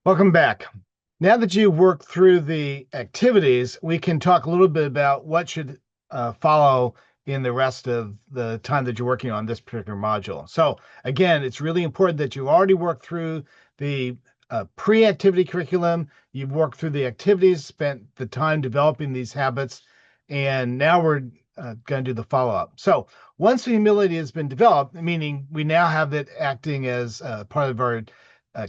Welcome back. Now that you've worked through the activities, we can talk a little bit about what should follow in the rest of the time that you're working on this particular module. So again, it's really important that you already worked through the pre-activity curriculum, you've worked through the activities, spent the time developing these habits, and now we're going to do the follow-up. So once the humility has been developed, meaning we now have it acting as part of our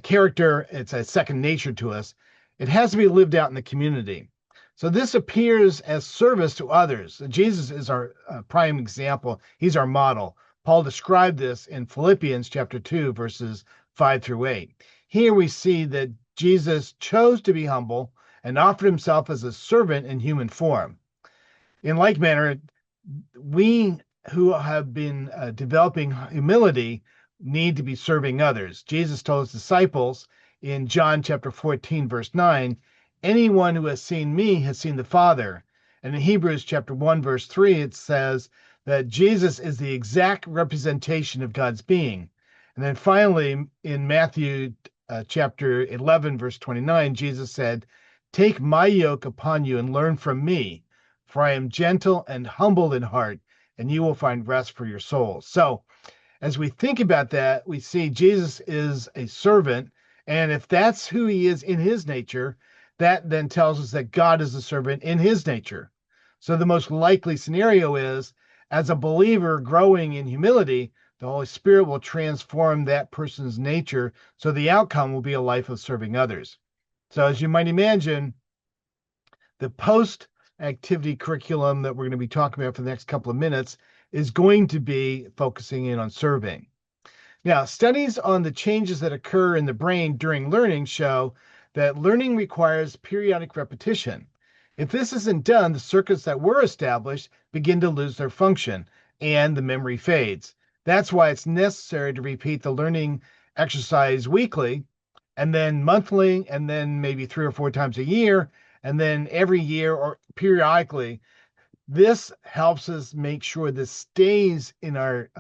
character, it's a second nature to us, it has to be lived out in the community. So this appears as service to others. Jesus is our prime example. He's our model. Paul described this in Philippians chapter 2, verses 5 through 8. Here we see that Jesus chose to be humble and offered himself as a servant in human form. In like manner, we who have been developing humility need to be serving others. Jesus told his disciples in John chapter 14, verse 9, anyone who has seen me has seen the Father. And in Hebrews chapter 1, verse 3, it says that Jesus is the exact representation of God's being. And then finally, in Matthew chapter 11, verse 29, Jesus said, take my yoke upon you and learn from me, for I am gentle and humble in heart, and you will find rest for your souls. So as we think about that, we see Jesus is a servant. And if that's who he is in his nature, that then tells us that God is a servant in his nature. So the most likely scenario is, as a believer growing in humility, the Holy Spirit will transform that person's nature. So the outcome will be a life of serving others. So as you might imagine, the post-activity curriculum that we're going to be talking about for the next couple of minutes is going to be focusing in on serving. Now, studies on the changes that occur in the brain during learning show that learning requires periodic repetition. If this isn't done, the circuits that were established begin to lose their function and the memory fades. That's why it's necessary to repeat the learning exercise weekly, and then monthly, and then maybe 3 or 4 times a year, and then every year or periodically. This helps us make sure this stays in our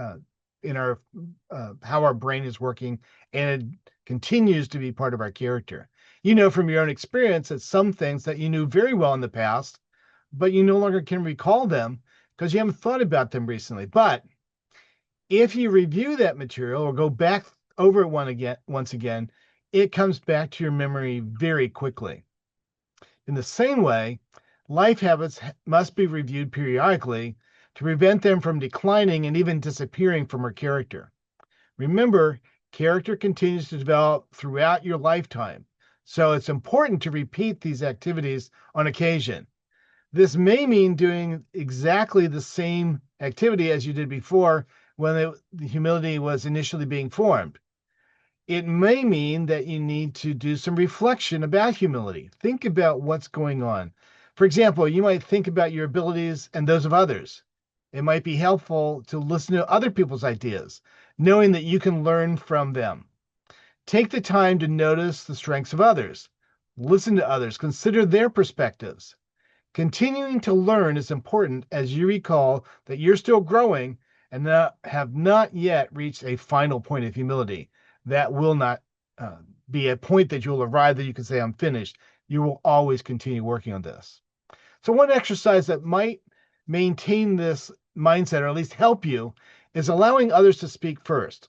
how our brain is working, and it continues to be part of our character. You know from your own experience that some things that you knew very well in the past, but you no longer can recall them because you haven't thought about them recently. But if you review that material or go back over it once again, it comes back to your memory very quickly. In the same way, life habits must be reviewed periodically to prevent them from declining and even disappearing from our character. Remember, character continues to develop throughout your lifetime, so it's important to repeat these activities on occasion. This may mean doing exactly the same activity as you did before when the humility was initially being formed. It may mean that you need to do some reflection about humility. Think about what's going on. For example, you might think about your abilities and those of others. It might be helpful to listen to other people's ideas, knowing that you can learn from them. Take the time to notice the strengths of others. Listen to others. Consider their perspectives. Continuing to learn is important as you recall that you're still growing and have not yet reached a final point of humility. That will not be a point that you'll arrive that you can say, I'm finished. You will always continue working on this. So one exercise that might maintain this mindset, or at least help you, is allowing others to speak first.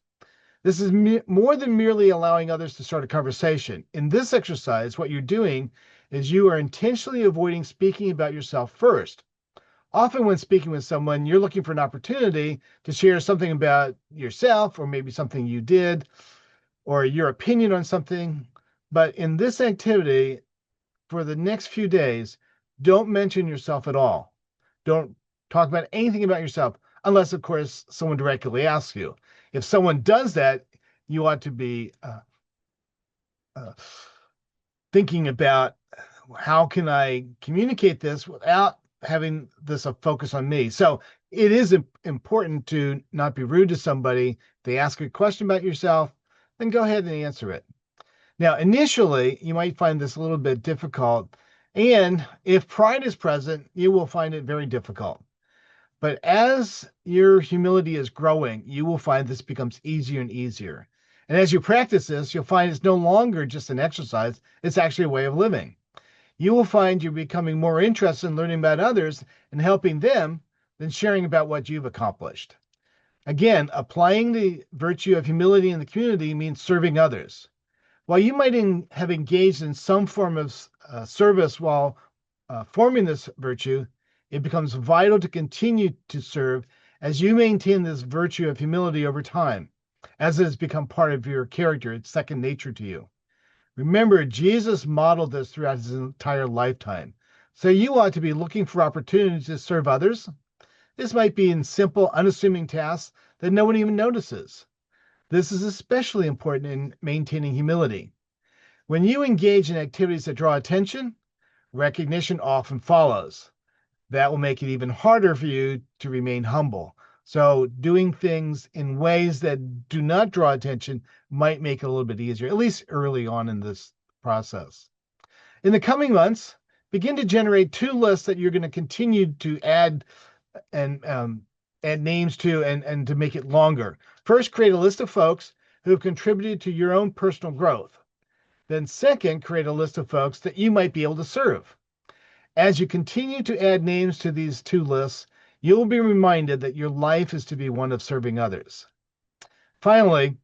This is more than merely allowing others to start a conversation. In this exercise, what you're doing is you are intentionally avoiding speaking about yourself first. Often when speaking with someone, you're looking for an opportunity to share something about yourself, or maybe something you did, or your opinion on something. But in this activity, for the next few days, don't mention yourself at all. Don't talk about anything about yourself, unless, of course, someone directly asks you. If someone does that, you ought to be thinking about, how can I communicate this without having this a focus on me? So it is important to not be rude to somebody. If they ask a question about yourself, then go ahead and answer it. Now, initially, you might find this a little bit difficult, and if pride is present, you will find it very difficult. But as your humility is growing, you will find this becomes easier and easier. And as you practice this, you'll find it's no longer just an exercise, it's actually a way of living. You will find you're becoming more interested in learning about others and helping them than sharing about what you've accomplished. Again, applying the virtue of humility in the community means serving others. While you might have engaged in some form of service while forming this virtue, it becomes vital to continue to serve as you maintain this virtue of humility over time, as it has become part of your character. It's second nature to you. Remember, Jesus modeled this throughout his entire lifetime. So you ought to be looking for opportunities to serve others. This might be in simple, unassuming tasks that no one even notices. This is especially important in maintaining humility. When you engage in activities that draw attention, recognition often follows. That will make it even harder for you to remain humble. So doing things in ways that do not draw attention might make it a little bit easier, at least early on in this process. In the coming months, begin to generate 2 lists that you're going to continue to add and add names to and to make it longer. First, create a list of folks who have contributed to your own personal growth. Then second, create a list of folks that you might be able to serve. As you continue to add names to these 2 lists, you'll be reminded that your life is to be one of serving others. Finally,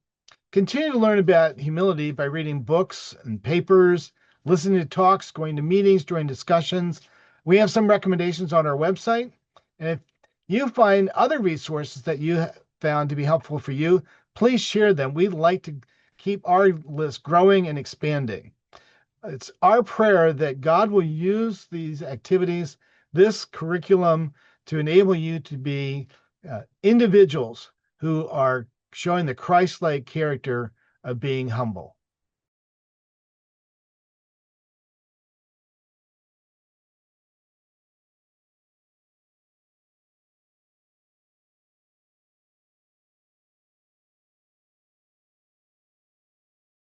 continue to learn about humility by reading books and papers, listening to talks, going to meetings, joining discussions. We have some recommendations on our website. And if you find other resources that you found to be helpful for you, please share them. We'd like to keep our list growing and expanding. It's our prayer that God will use these activities, this curriculum, to enable you to be individuals who are showing the Christ-like character of being humble.